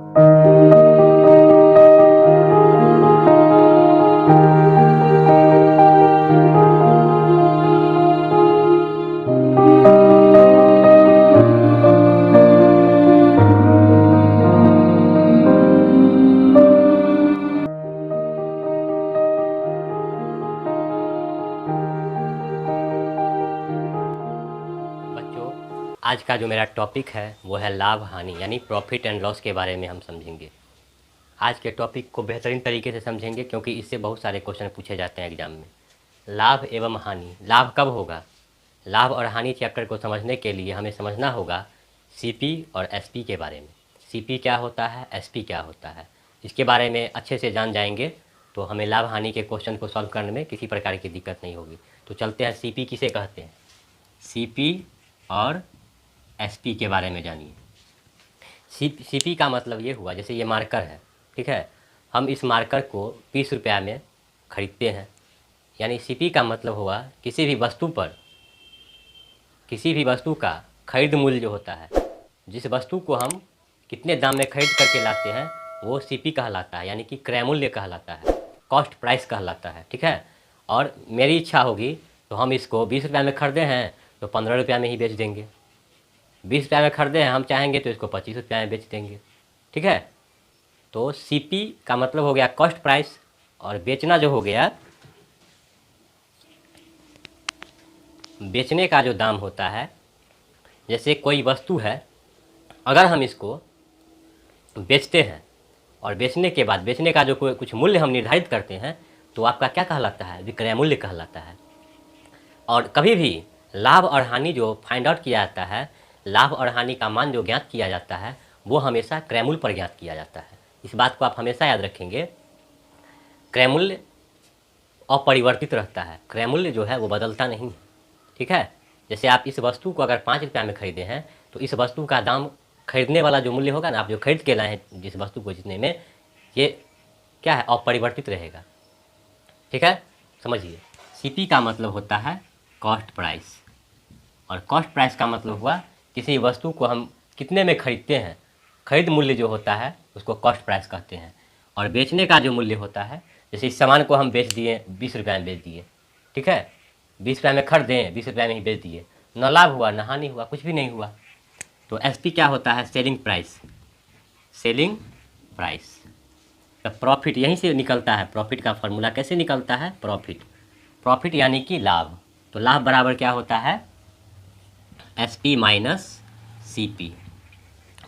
बच्चों, आज का जो मेरा टॉपिक है वो है लाभ हानि यानी प्रॉफिट एंड लॉस के बारे में हम समझेंगे। आज के टॉपिक को बेहतरीन तरीके से समझेंगे क्योंकि इससे बहुत सारे क्वेश्चन पूछे जाते हैं एग्जाम में। लाभ एवं हानि, लाभ कब होगा? लाभ और हानि चैप्टर को समझने के लिए हमें समझना होगा सीपी और एसपी के बारे में। सीपी क्या होता है, एसपी क्या होता है, इसके बारे में अच्छे से जान जाएंगे तो हमें लाभ हानि के क्वेश्चन को सॉल्व करने में किसी प्रकार की दिक्कत नहीं होगी। तो चलते हैं, सीपी किसे कहते हैं, सीपी और एसपी के बारे में जानिए। सीपी का मतलब ये हुआ, जैसे ये मार्कर है, ठीक है, हम इस मार्कर को 20 रुपया में खरीदते हैं, यानी सीपी का मतलब हुआ किसी भी वस्तु का खरीद मूल्य जो होता है, जिस वस्तु को हम कितने दाम में खरीद करके लाते हैं वो सीपी कहलाता है, यानी कि क्रय मूल्य कहलाता है, कॉस्ट प्राइस कहलाता है, ठीक है। और मेरी इच्छा होगी तो हम इसको 20 रुपया में खरीदे हैं तो 15 रुपया में ही बेच देंगे, 20 रुपया में खरीदे हैं हम चाहेंगे तो इसको 25 रुपया में बेच देंगे, ठीक है। तो सीपी का मतलब हो गया कॉस्ट प्राइस, और बेचना जो हो गया, बेचने का जो दाम होता है, जैसे कोई वस्तु है, अगर हम इसको बेचते हैं और बेचने के बाद बेचने का जो कोई कुछ मूल्य हम निर्धारित करते हैं तो आपका क्या कहलाता है, विक्रय मूल्य कहलाता है। और कभी भी लाभ और हानि जो फाइंड आउट किया जाता है, लाभ और हानि का मान जो ज्ञात किया जाता है वो हमेशा क्रय मूल्य पर ज्ञात किया जाता है। इस बात को आप हमेशा याद रखेंगे, क्रय मूल्य अपरिवर्तित रहता है, क्रय मूल्य जो है वो बदलता नहीं है, ठीक है। जैसे आप इस वस्तु को अगर 5 रुपया में खरीदे हैं तो इस वस्तु का दाम, खरीदने वाला जो मूल्य होगा ना, आप जो खरीद के लाए हैं जिस वस्तु को जितने में, ये क्या है, अपरिवर्तित रहेगा, ठीक है। समझिए, सीपी का मतलब होता है कॉस्ट प्राइस, और कॉस्ट प्राइस का मतलब हुआ किसी वस्तु को हम कितने में खरीदते हैं, खरीद मूल्य जो होता है उसको कॉस्ट प्राइस कहते हैं। और बेचने का जो मूल्य होता है, जैसे इस सामान को हम बेच दिए 20 रुपया में बेच दिए, ठीक है, 20 रुपया में खरीदें 20 रुपया में ही बेच दिए, न लाभ हुआ न हानि हुआ, कुछ भी नहीं हुआ। तो एसपी क्या होता है, सेलिंग प्राइस, सेलिंग प्राइस। तो प्रॉफिट यहीं से निकलता है, प्रॉफिट का फॉर्मूला कैसे निकलता है, प्रॉफिट, प्रॉफिट यानी कि लाभ। तो लाभ बराबर क्या होता है, एसपी माइनस सीपी।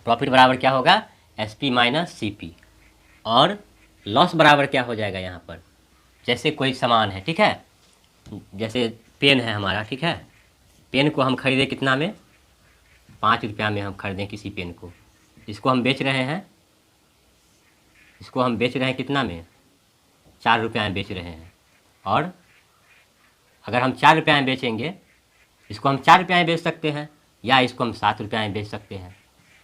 प्रॉफिट बराबर क्या होगा, एसपी माइनस सीपी। और लॉस बराबर क्या हो जाएगा यहाँ पर, जैसे कोई सामान है, ठीक है, जैसे पेन है हमारा, ठीक है, पेन को हम खरीदे कितना में, 5 रुपया में हम खरीदें किसी पेन को, इसको हम बेच रहे हैं, इसको हम बेच रहे हैं कितना में, 4 रुपया में बेच रहे हैं। और अगर हम 4 रुपया में बेचेंगे, इसको हम 4 रुपया में बेच सकते हैं या इसको हम 7 रुपया में बेच सकते हैं,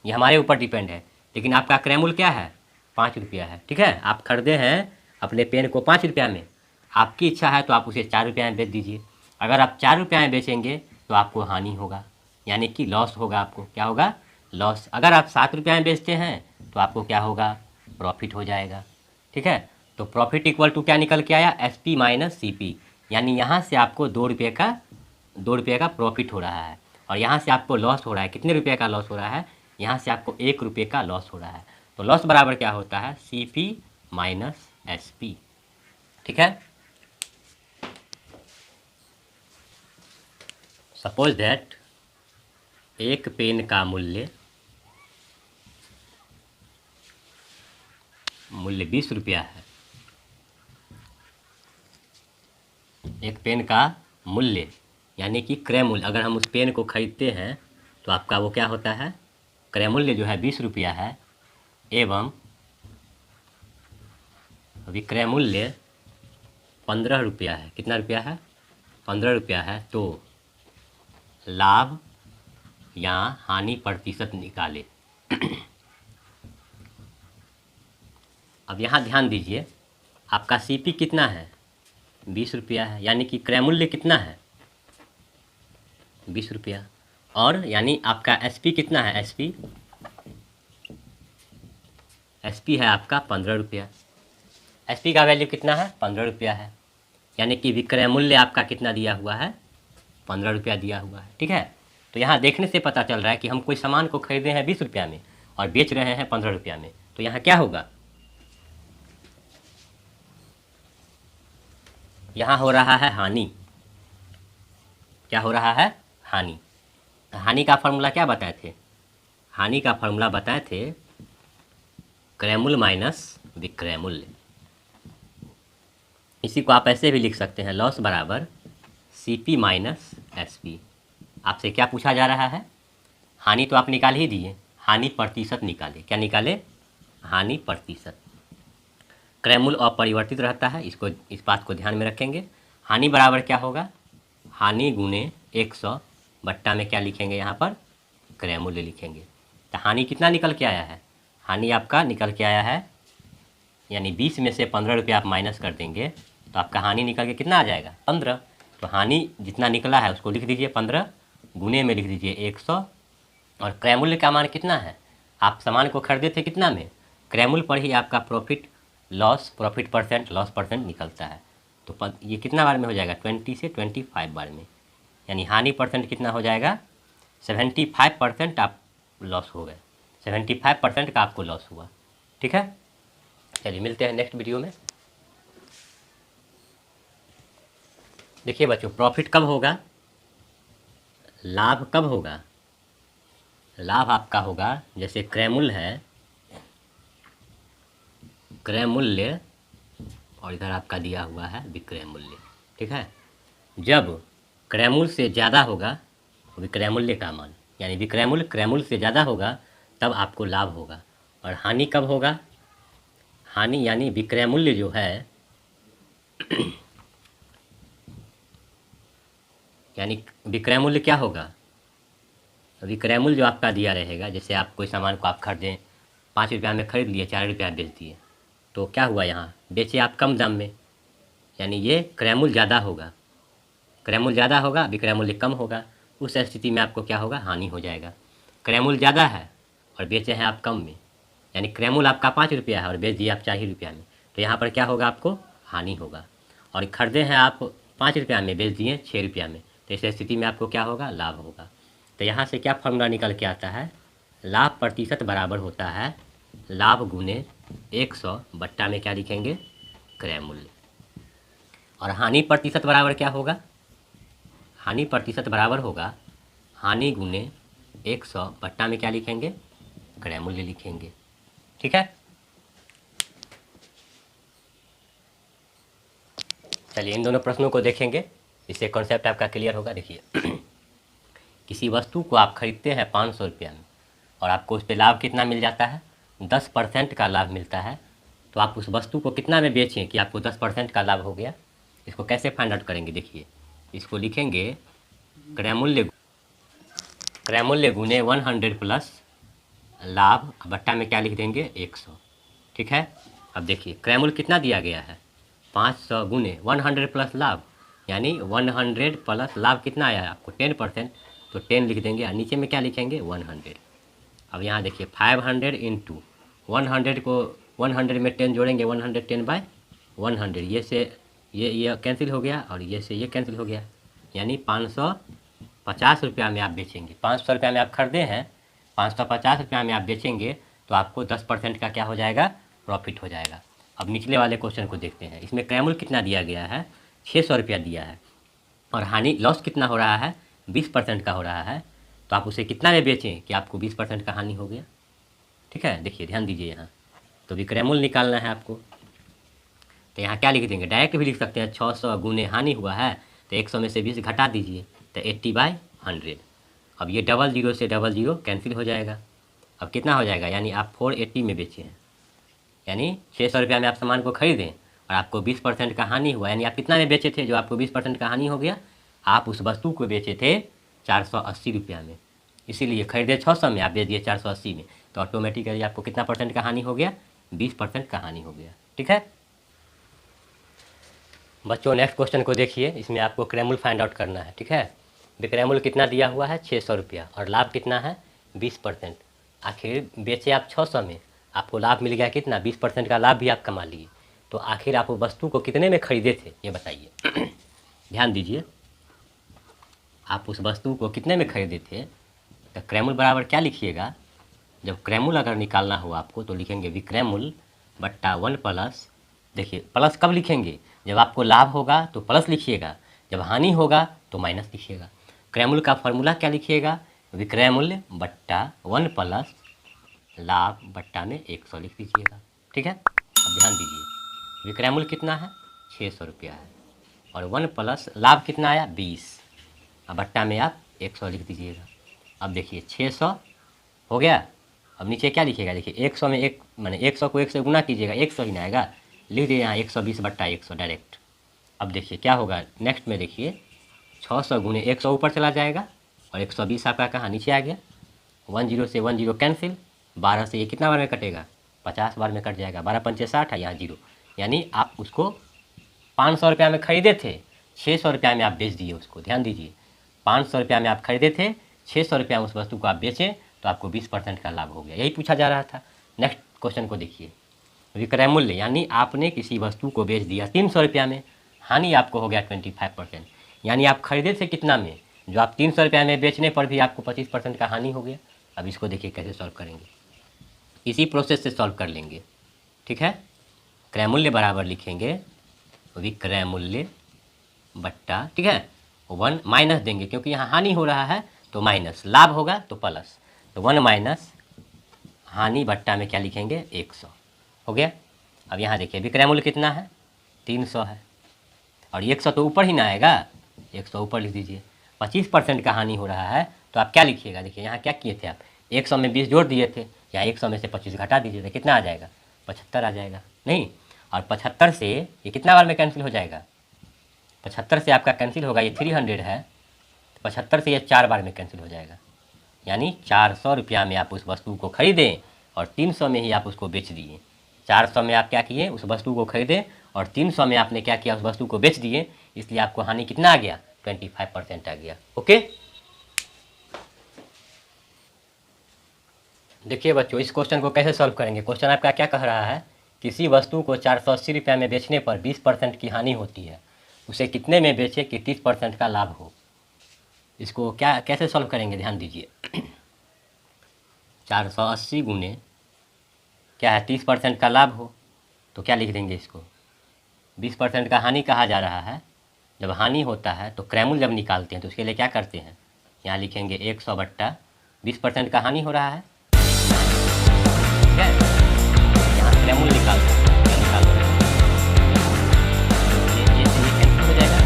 ये हमारे ऊपर डिपेंड है। लेकिन आपका क्रय मूल्य क्या है, 5 रुपया है, ठीक है। आप खरीदे हैं अपने पेन को 5 रुपया में, आपकी इच्छा है तो आप उसे 4 रुपया में बेच दीजिए। अगर आप 4 रुपया में बेचेंगे तो आपको हानि होगा, यानी कि लॉस होगा, आपको क्या होगा, लॉस। अगर आप 7 रुपया में बेचते हैं तो आपको क्या होगा, प्रॉफिट हो जाएगा, ठीक है। तो प्रॉफिट इक्वल टू क्या निकल के आया, S P minus C P, यानी यहाँ से आपको 2 रुपये का प्रॉफिट हो रहा है, और यहाँ से आपको लॉस हो रहा है, कितने रुपये का लॉस हो रहा है, यहाँ से आपको 1 रुपये का लॉस हो रहा है। तो लॉस बराबर क्या होता है, C P minus S P, ठीक है। सपोज दैट एक पेन का मूल्य 20 रुपया है, एक पेन का मूल्य यानी कि क्रय मूल्य, अगर हम उस पेन को खरीदते हैं तो आपका वो क्या होता है, क्रय मूल्य जो है 20 रुपया है, एवं विक्रय मूल्य 15 रुपया है। कितना रुपया है, 15 रुपया है। तो लाभ या हानि प्रतिशत निकाले। अब यहाँ ध्यान दीजिए, आपका सीपी कितना है, 20 रुपया है, यानी कि क्रय मूल्य कितना है, 20 रुपया। और यानी आपका एसपी कितना है, एसपी SP है आपका 15 रुपया। SP का वैल्यू कितना है? 15 रुपया है, यानी कि विक्रय मूल्य आपका कितना दिया हुआ है? 15 रुपया दिया हुआ है। ठीक है, तो यहाँ देखने से पता चल रहा है कि हम कोई सामान को खरीदे हैं 20 रुपया में और बेच रहे हैं 15 रुपया में, तो यहाँ क्या होगा? यहाँ हो रहा है हानि। क्या हो रहा है? हानि। हानि का फॉर्मूला क्या बताए थे? हानि का फॉर्मूला बताए थे क्रय मूल्य माइनस विक्रय मूल्य। इसी को आप ऐसे भी लिख सकते हैं, लॉस बराबर CP माइनस SP। आपसे क्या पूछा जा रहा है? हानि तो आप निकाल ही दिए, हानि प्रतिशत निकाले। क्या निकाले? हानि प्रतिशत। क्रय मूल्य अपरिवर्तित रहता है, इस बात को ध्यान में रखेंगे। हानि बराबर क्या होगा? हानि गुने 100 बट्टा में क्या लिखेंगे? यहाँ पर क्रय मूल्य लिखेंगे। तो हानि कितना निकल के आया है? हानि आपका निकल के आया है, यानी 20 में से 15 रुपया आप माइनस कर देंगे तो आपका हानि निकल के कितना आ जाएगा? 15। तो हानि जितना निकला है उसको लिख दीजिए 15, गुने में लिख दीजिए 100। और क्रय मूल्य का मान कितना है? आप सामान को खरीदे थे कितना में? क्रय मूल्य पर ही आपका प्रॉफिट परसेंट लॉस परसेंट निकलता है। तो ये कितना बार में हो जाएगा? 20 से 25 बार में, यानी हानि परसेंट कितना हो जाएगा? 75% आप लॉस हो गए, 75% का आपको लॉस हुआ। ठीक है, चलिए मिलते हैं नेक्स्ट वीडियो में। देखिए बच्चों, प्रॉफिट कब होगा? लाभ कब होगा? लाभ आपका होगा, जैसे क्रय मूल्य है, क्रय मूल्य और इधर आपका दिया हुआ है विक्रय मूल्य। ठीक है, जब क्रय मूल्य से ज़्यादा होगा विक्रय मूल्य का मान, यानी विक्रय मूल्य क्रय मूल्य से ज़्यादा होगा तब आपको लाभ होगा। और हानि कब होगा? हानि यानी विक्रय मूल्य जो है यानी विक्रय मूल्य क्या होगा? विक्रय मूल्य जो आपका दिया रहेगा, जैसे आप कोई सामान को आप खरीदें 5 रुपया में खरीद लिए, 4 रुपया बेच दिए, तो क्या हुआ? यहाँ बेचे आप कम दाम में, यानी ये क्रय मूल्य ज़्यादा होगा। क्रय मूल्य ज़्यादा होगा, विक्रय मूल्य कम होगा, उस स्थिति में आपको क्या होगा? हानि हो जाएगा। क्रय मूल्य ज़्यादा है और बेचे हैं आप कम में, यानी क्रय मूल्य आपका 5 रुपया है और बेच दिए आप 4 ही रुपया में, तो यहाँ पर क्या होगा? आपको हानि होगा। और खरीदे हैं आप 5 रुपया में, बेच दिए 6 रुपया में, तो इस स्थिति में आपको क्या होगा? लाभ होगा। तो यहाँ से क्या फॉर्मूला निकल के आता है? लाभ प्रतिशत बराबर होता है लाभ गुने 100 बट्टा में क्या लिखेंगे? क्रय मूल्य। और हानि प्रतिशत बराबर क्या होगा? हानि प्रतिशत बराबर होगा हानि गुने 100 बट्टा में क्या लिखेंगे? क्रय मूल्य लिखेंगे। ठीक है, चलिए इन दोनों प्रश्नों को देखेंगे, इससे कॉन्सेप्ट आपका क्लियर होगा। देखिए किसी वस्तु को आप खरीदते हैं 500 रुपया में और आपको उस पर लाभ कितना मिल जाता है? 10% का लाभ मिलता है। तो आप उस वस्तु को कितना में बेचें कि आपको 10% का लाभ हो गया? इसको कैसे फाइंड आउट करेंगे? देखिए इसको लिखेंगे क्रय मूल्य गुने 100 प्लस लाभ बट्टा में क्या लिख देंगे? 100। ठीक है, अब देखिए क्रय मूल्य कितना दिया गया है? 500 गुने 100 प्लस लाभ, यानी 100 प्लस लाभ कितना आया है आपको? 10%, तो 10 लिख देंगे और नीचे में क्या लिखेंगे? 100। अब यहाँ देखिए 500 इंटू 100 को 100 में 10 जोड़ेंगे, 110 बाय 100, ये से ये कैंसिल हो गया और ये से ये कैंसिल हो गया, यानी 550 रुपया में आप बेचेंगे। 500 रुपया में आप खरीदे हैं, 550 रुपया में आप बेचेंगे तो आपको 10% का क्या हो जाएगा? प्रॉफिट हो जाएगा। अब निचले वाले क्वेश्चन को देखते हैं। इसमें क्रय मूल्य कितना दिया गया है? 600 रुपया दिया है और हानि लॉस कितना हो रहा है? 20% का हो रहा है। तो आप उसे कितना में बेचें कि आपको 20% का हानि हो गया? ठीक है, देखिए ध्यान दीजिए यहाँ, तो विक्रय मूल्य निकालना है आपको। तो यहाँ क्या लिख देंगे? डायरेक्ट भी लिख सकते हैं, 600 गुने हानि हुआ है तो 100 में से 20 घटा दीजिए, तो 80/100। अब ये 00 से 00 कैंसिल हो जाएगा। अब कितना हो जाएगा? यानी आप 480 में बेचे हैं, यानी 600 रुपया में आप सामान को खरीदें और आपको 20% का हानि हुआ, यानी आप कितना में बेचे थे जो आपको 20% का हानि हो गया? आप उस वस्तु को बेचे थे 480 रुपया में, इसीलिए खरीदे 600 में, आप बेच दिए 480 में, तो ऑटोमेटिकली आपको कितना परसेंट का हानि हो गया? 20% का हानि हो गया। ठीक है बच्चों, नेक्स्ट क्वेश्चन को देखिए। इसमें आपको क्रय मूल्य फाइंड आउट करना है। ठीक है, विक्रय मूल्य कितना दिया हुआ है? 600 रुपया और लाभ कितना है? 20%। आखिर बेचे आप 600 में आपको लाभ मिल गया कितना, 20% का लाभ भी आप कमा लिए। तो आखिर आप वो वस्तु को कितने में खरीदे थे ये बताइए। ध्यान दीजिए, आप उस वस्तु को कितने में खरीदे थे। तो क्रयमूल बराबर क्या लिखिएगा, जब क्रयमूल अगर निकालना हो आपको तो लिखेंगे विक्रयमूल बट्टा 1 प्लस, देखिए प्लस कब लिखेंगे, जब आपको लाभ होगा तो प्लस लिखिएगा, जब हानि होगा तो माइनस लिखिएगा। क्रयमूल का फॉर्मूला क्या लिखिएगा, विक्रय मूल्य बट्टा 1 प्लस लाभ बट्टा में 100 लिख दीजिएगा। ठीक है, अब ध्यान दीजिए, विक्रय मूल्य कितना है 600 रुपया है, और 1 प्लस लाभ कितना आया 20, अब बट्टा में आप 100 लिख दीजिएगा। अब देखिए 600 हो गया, अब नीचे क्या लिखिएगा, देखिए 100 में एक माने 100 को 1 से गुना कीजिएगा, 100 ही ना आएगा, लिख दीजिए यहाँ 120 बट्टा 100 डायरेक्ट। अब देखिए क्या होगा नेक्स्ट में, देखिए 600 गुने 100 ऊपर चला जाएगा और 120 आपका कहाँ नीचे आ गया, 10 से 10 कैंसिल, 12 से ये कितना बार में कटेगा 50 बार में कट जाएगा, 12 पंचे 60 है, यहाँ 0, यानी आप उसको 500 रुपया में खरीदे थे, 600 रुपया में आप बेच दिए उसको। ध्यान दीजिए, 500 रुपया में आप खरीदे थे, 600 रुपया में उस वस्तु को आप बेचें तो आपको 20% का लाभ हो गया, यही पूछा जा रहा था। नेक्स्ट क्वेश्चन को देखिए, विक्रय मूल्य यानी आपने किसी वस्तु को बेच दिया 300 रुपया में, हानि आपको हो गया 25%, यानी आप खरीदे थे कितना में, जो आप 300 रुपया में बेचने पर भी आपको 25% का हानि हो गया। अब इसको देखिए कैसे सॉल्व करेंगे, इसी प्रोसेस से सॉल्व कर लेंगे। ठीक है, क्रय मूल्य बराबर लिखेंगे विक्रय मूल्य बट्टा, ठीक है 1 माइनस देंगे क्योंकि यहाँ हानि हो रहा है तो माइनस, लाभ होगा तो प्लस, तो 1 माइनस हानि बट्टा में क्या लिखेंगे 100 हो गया। अब यहाँ देखिए विक्रय मूल्य कितना है 300 है, और 100 तो ऊपर ही ना आएगा, 100 ऊपर लिख दीजिए। 25% का हानि हो रहा है तो आप क्या लिखिएगा, देखिए यहाँ क्या किए थे आप 100 में 20 जोड़ दिए थे, यहाँ 100 में से 25 घटा दीजिए तो कितना आ जाएगा 75 आ जाएगा, नहीं, और 75 से ये कितना बार में कैंसिल हो जाएगा, 75 से आपका कैंसिल होगा, ये 300 है, 75 से ये 4 बार में कैंसिल हो जाएगा, यानी 400 रुपया में आप उस वस्तु को खरीदें और 300 में ही आप उसको बेच दिए। 400 में आप क्या किए, उस वस्तु को खरीदे और 300 में आपने क्या किया, उस वस्तु को बेच दिए, इसलिए आपको हानि कितना आ गया 25% आ गया। ओके, देखिए बच्चों इस क्वेश्चन को कैसे सॉल्व करेंगे। क्वेश्चन आपका क्या कह रहा है, किसी वस्तु को 480 रुपया में बेचने पर 20% की हानि होती है, उसे कितने में बेचे कि 30% का लाभ हो। इसको क्या कैसे सॉल्व करेंगे, ध्यान दीजिए। 480 गुने क्या है 30% का लाभ हो, तो क्या लिख देंगे इसको, 20% का हानि कहा जा रहा है। जब हानि होता है तो क्रयमूल्य जब निकालते हैं तो उसके लिए क्या करते हैं, यहाँ लिखेंगे 100 बट्टा 20% का हानि हो रहा है, ठीक है, यहाँ क्रयमूल्य निकालते हैं, ये कैंसिल हो जाएगा,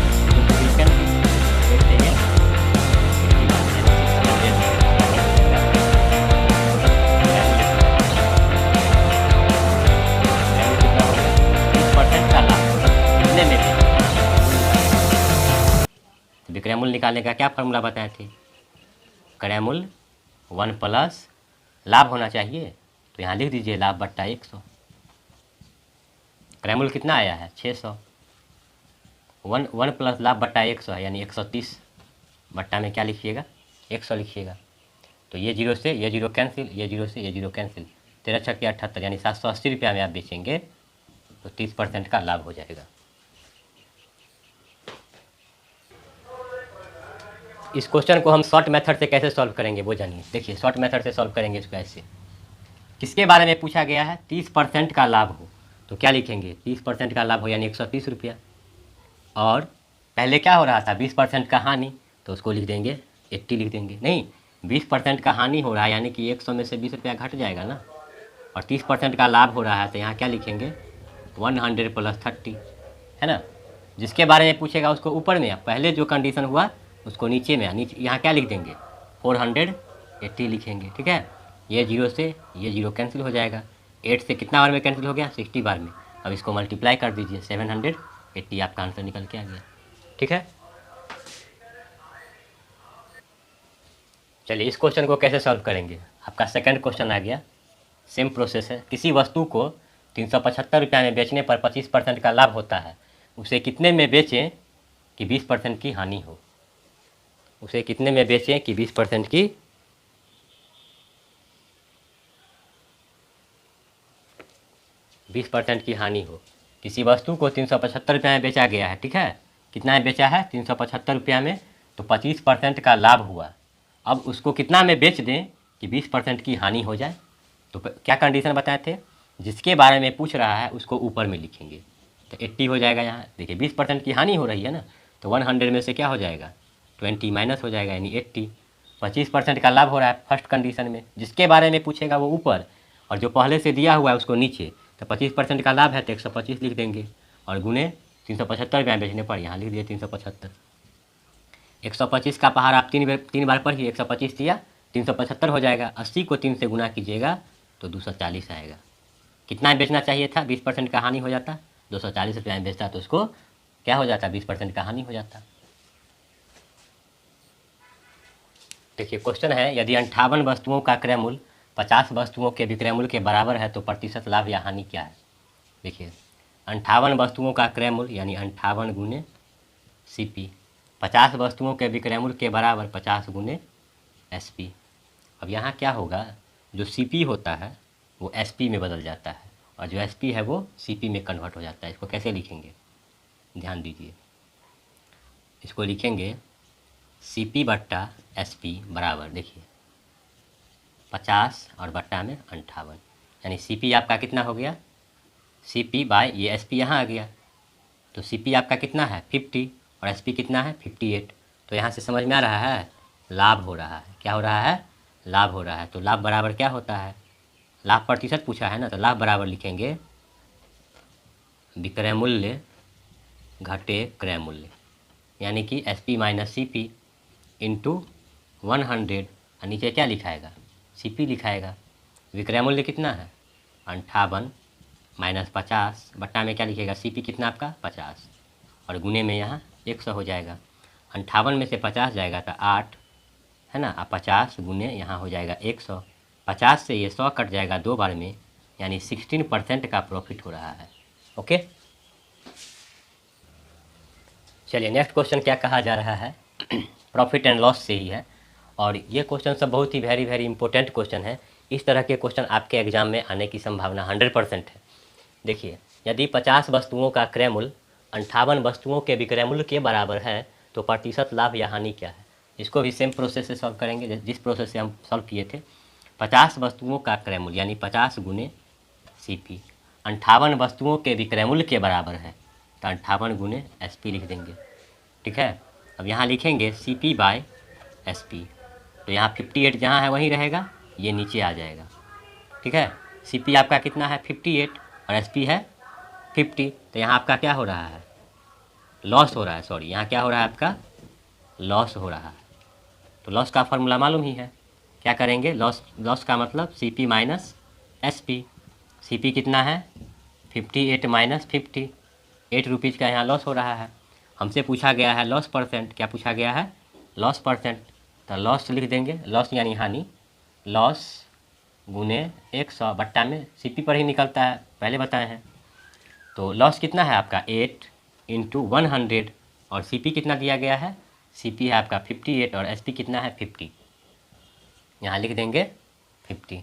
विक्रय मूल्य निकालने का क्या फॉर्मूला बताए थे, क्रय मूल्य 1 प्लस लाभ होना चाहिए, तो यहाँ लिख दीजिए लाभ बट्टा 100। क्रय मूल्य कितना आया है 600, 1 प्लस लाभ बट्टा 100 है, यानी 130 बट्टा में क्या लिखिएगा 100 लिखिएगा। तो ये 0 से ये 0 कैंसिल, ये 0 से ये 0 कैंसिल, 13 छक्के 78, यानी 780 रुपया में आप बेचेंगे तो 30% का लाभ हो जाएगा। इस क्वेश्चन को हम शॉर्ट मेथड से कैसे सॉल्व करेंगे वो जानिए। देखिए शॉर्ट मेथड से सॉल्व करेंगे इसको ऐसे, किसके बारे में पूछा गया है 30% का लाभ हो, तो क्या लिखेंगे 30% का लाभ हो यानी 130 रुपया, और पहले क्या हो रहा था 20% का हानि, तो उसको लिख देंगे 80 लिख देंगे, नहीं 20% का हानि हो रहा है यानी कि 100 में से 20 रुपया घट जाएगा ना, और 30% का लाभ हो रहा है तो यहाँ क्या लिखेंगे 100 प्लस 30, है ना। जिसके बारे में पूछेगा उसको ऊपर में, पहले जो कंडीशन हुआ उसको नीचे में, नीचे यहाँ क्या लिख देंगे 480 लिखेंगे, ठीक है। ये 0 से ये 0 कैंसिल हो जाएगा, 8 से कितना बार में कैंसिल हो गया 60 बार में। अब इसको मल्टीप्लाई कर दीजिए 780, आपका आंसर निकल के आ गया, ठीक है। चलिए इस क्वेश्चन को कैसे सॉल्व करेंगे, आपका सेकंड क्वेश्चन आ गया, सेम प्रोसेस है। किसी वस्तु को 375 रुपया में बेचने पर 25% का लाभ होता है, उसे कितने में बेचें कि 20% की हानि हो, उसे कितने में बेचें कि 20% की 20% की हानि हो। किसी वस्तु को 375 रुपये में बेचा गया है, ठीक है, कितना में बेचा है 375 रुपया में, तो 25% का लाभ हुआ। अब उसको कितना में बेच दें कि 20% की हानि हो जाए, तो क्या कंडीशन बताए थे, जिसके बारे में पूछ रहा है उसको ऊपर में लिखेंगे। तो 80 हो जाएगा यहाँ, देखिए 20% की हानि हो रही है ना, तो 100 में से क्या हो जाएगा 20 माइनस हो जाएगा, यानी 80। 25% का लाभ हो रहा है फर्स्ट कंडीशन में, जिसके बारे में पूछेगा वो ऊपर, और जो पहले से दिया हुआ है उसको नीचे। तो 25% का लाभ है तो 125 लिख देंगे, और गुने 375 रुपये बेचने पर यहाँ लिख दिए 375। 125 का पहाड़ आप तीन बार पढ़िए, 125 दिया 375 हो जाएगा। 80 को 3 से गुना कीजिएगा तो 240 आएगा। कितना बेचना चाहिए था, 20% का हानि हो जाता, 240 रुपये में बेचता तो उसको क्या हो जाता, 20% का हानि हो जाता। देखिए क्वेश्चन है, यदि 58 वस्तुओं का क्रय मूल्य 50 वस्तुओं के विक्रय मूल्य के बराबर है तो प्रतिशत लाभ या हानि क्या है। देखिए 58 वस्तुओं का क्रय मूल्य यानी 58 गुने CP, 50 वस्तुओं के विक्रय मूल्य के बराबर 50 गुने SP। अब यहाँ क्या होगा, जो CP होता है वो SP में बदल जाता है, और जो SP है वो CP में कन्वर्ट हो जाता है। इसको कैसे लिखेंगे, ध्यान दीजिए, इसको लिखेंगे CP बट्टा SP बराबर, देखिए 50 और बट्टा में 58, यानी CP आपका कितना हो गया, CP बाय ये SP यहाँ आ गया, तो CP आपका कितना है 50 और SP कितना है 58। तो यहाँ से समझ में आ रहा है लाभ हो रहा है, क्या हो रहा है, लाभ हो रहा है। तो लाभ बराबर क्या होता है, लाभ प्रतिशत पूछा है ना, तो लाभ बराबर लिखेंगे विक्रय मूल्य घटे क्रय मूल्य, यानी कि SP माइनस CP इंटू 100, और नीचे क्या लिखाएगा CP लिखाएगा। विक्रय मूल्य कितना है 58 माइनस 50 बट्टा में क्या लिखेगा CP कितना आपका 50, और गुने में यहाँ 100 हो जाएगा। 58 में से 50 जाएगा तो 8 है ना, 50 गुने यहाँ हो जाएगा 100, 50 से ये 100 कट जाएगा 2 बार में, यानी 16% का प्रॉफिट हो रहा है। ओके, चलिए नेक्स्ट क्वेश्चन क्या कहा जा रहा है, प्रॉफिट एंड लॉस से ही है, और ये क्वेश्चन सब बहुत ही वेरी वेरी इंपॉर्टेंट क्वेश्चन है। इस तरह के क्वेश्चन आपके एग्जाम में आने की संभावना 100% है। देखिए यदि 50 वस्तुओं का क्रय मूल्य 58 वस्तुओं के विक्रय मूल्य के बराबर है तो प्रतिशत लाभ या हानि क्या है। इसको भी सेम प्रोसेस से सॉल्व करेंगे जिस प्रोसेस से हम सॉल्व किए थे। 50 वस्तुओं का क्रय मूल्य यानी 50 गुने CP, 58 वस्तुओं के विक्रय मूल्य के बराबर है तो 58 गुने SP लिख देंगे, ठीक है। अब यहाँ लिखेंगे CP बाय SP, तो यहाँ 58 जहाँ है वहीं रहेगा, ये नीचे आ जाएगा, ठीक है। CP आपका कितना है 58 और SP है 50, तो यहाँ आपका क्या हो रहा है, लॉस हो रहा है, सॉरी यहाँ क्या हो रहा है आपका, लॉस हो रहा है। तो लॉस का फॉर्मूला मालूम ही है, क्या करेंगे, लॉस का मतलब CP माइनस SP। CP कितना है 58 माइनस 50, 8 रुपीज़ का यहाँ लॉस हो रहा है। हमसे पूछा गया है लॉस परसेंट, क्या पूछा गया है, लॉस परसेंट, तो लॉस लिख देंगे, लॉस यानी हानि, लॉस गुने 100 बट्टा में CP पर ही निकलता है, पहले बताए हैं। तो लॉस कितना है आपका 8 इंटू 100, और CP कितना दिया गया है, CP है आपका 58 और SP कितना है 50, यहाँ लिख देंगे 50,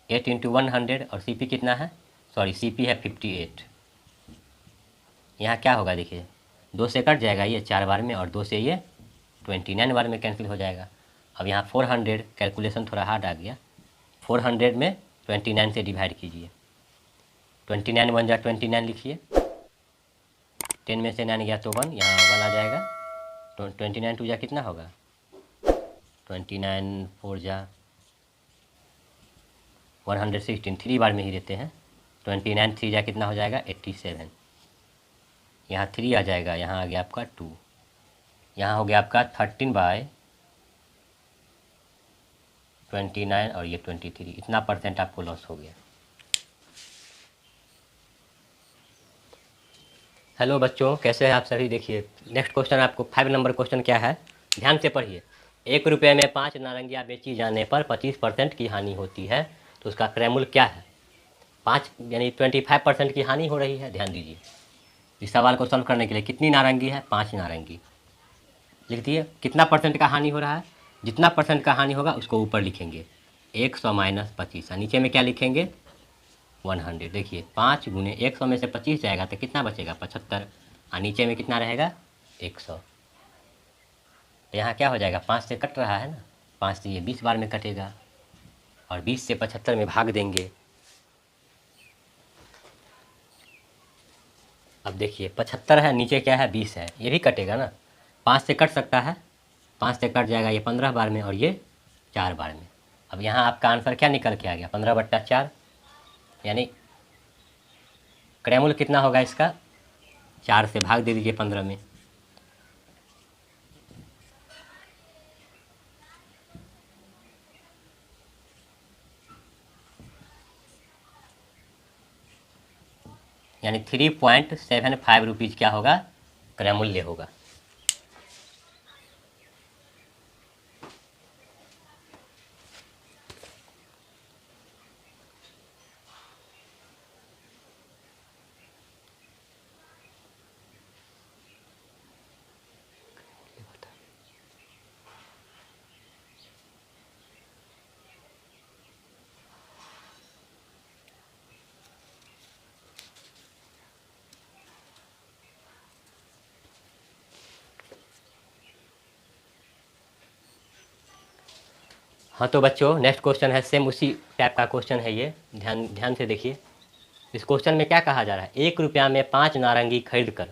8 इंटू 100 और CP कितना है, सॉरी CP है 58। यहाँ क्या होगा देखिए, 2 से कट जाएगा ये 4 बार में, और 2 से ये 29 बार में कैंसिल हो जाएगा। अब यहाँ 400, कैलकुलेशन थोड़ा हार्ड आ गया, 400 में 29 से डिवाइड कीजिए, 29 1 जा 29 लिखिए, 10 में से 9 गया तो 1, यहाँ 1 आ जाएगा, 29 2 जा कितना होगा, 29 4 जा 116, 3 बार में ही देते हैं, 29 3 जा कितना हो जाएगा 87, यहाँ 3 आ जाएगा, यहाँ आ गया आपका 2, यहाँ हो गया आपका 13 बाय 29 और ये 23, इतना परसेंट आपको लॉस हो गया। हेलो बच्चों, कैसे हैं आप सभी। देखिए नेक्स्ट क्वेश्चन आपको 5 नंबर क्वेश्चन क्या है, ध्यान से पढ़िए। 1 रुपये में 5 नारंगियाँ बेची जाने पर 25% की हानि होती है तो उसका क्रय मूल्य क्या है। 5 यानी 25% की हानि हो रही है, ध्यान दीजिए। इस सवाल को सॉल्व करने के लिए कितनी नारंगी है, 5 नारंगी लिख दिए। कितना परसेंट का हानि हो रहा है, जितना परसेंट का हानि होगा उसको ऊपर लिखेंगे 100 माइनस 25, नीचे में क्या लिखेंगे 100। देखिए 5 गुने 100 में से 25 जाएगा तो कितना बचेगा 75, और नीचे में कितना रहेगा 100। तो यहाँ क्या हो जाएगा 5 से कट रहा है ना, 5 से ये 20 बार में कटेगा, और 20 से 75 में भाग देंगे। अब देखिए 75 है, नीचे क्या है 20 है, ये भी कटेगा ना, 5 से कट सकता है, 5 से कट जाएगा ये 15 बार में और ये 4 बार में। अब यहाँ आपका आंसर क्या निकल के आ गया 15/4, यानी क्रयमूल्य कितना होगा इसका, 4 से भाग दे दीजिए 15 में। यानी 3.75 रुपीज़ क्या होगा क्रयमूल्य होगा। हाँ तो बच्चों नेक्स्ट क्वेश्चन है, सेम उसी टाइप का क्वेश्चन है ये, ध्यान ध्यान से देखिए। इस क्वेश्चन में क्या कहा जा रहा है, 1 रुपया में 5 नारंगी खरीद कर,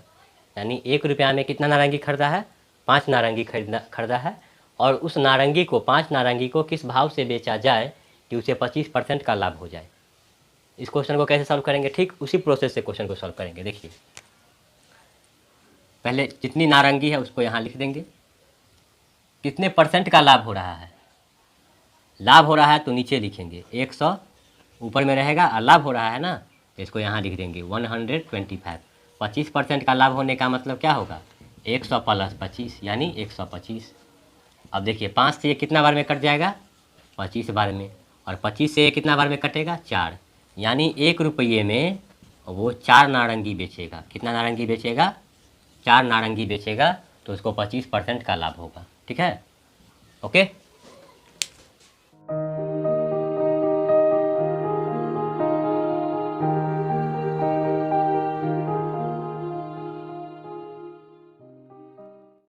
यानी 1 रुपया में कितना नारंगी खरीदा है, 5 नारंगी खरीदा है, और उस नारंगी को 5 नारंगी को किस भाव से बेचा जाए कि उसे 25% का लाभ हो जाए। इस क्वेश्चन को कैसे सॉल्व करेंगे, ठीक उसी प्रोसेस से क्वेश्चन को सॉल्व करेंगे। देखिए पहले जितनी नारंगी है उसको यहाँ लिख देंगे, कितने परसेंट का लाभ हो रहा है, लाभ हो रहा है तो नीचे लिखेंगे 100 ऊपर में रहेगा, और लाभ हो रहा है ना तो इसको यहाँ लिख देंगे 125। 25% का लाभ होने का मतलब क्या होगा 100 + 25 यानी 125। अब देखिए 5 से ये कितना बार में कट जाएगा 25 बार में, और 25 से ये कितना बार में कटेगा 4, यानी 1 रुपये में वो 4 नारंगी बेचेगा। कितना नारंगी बेचेगा 4 नारंगी बेचेगा, तो उसको 25% का लाभ होगा। ठीक है, ओके।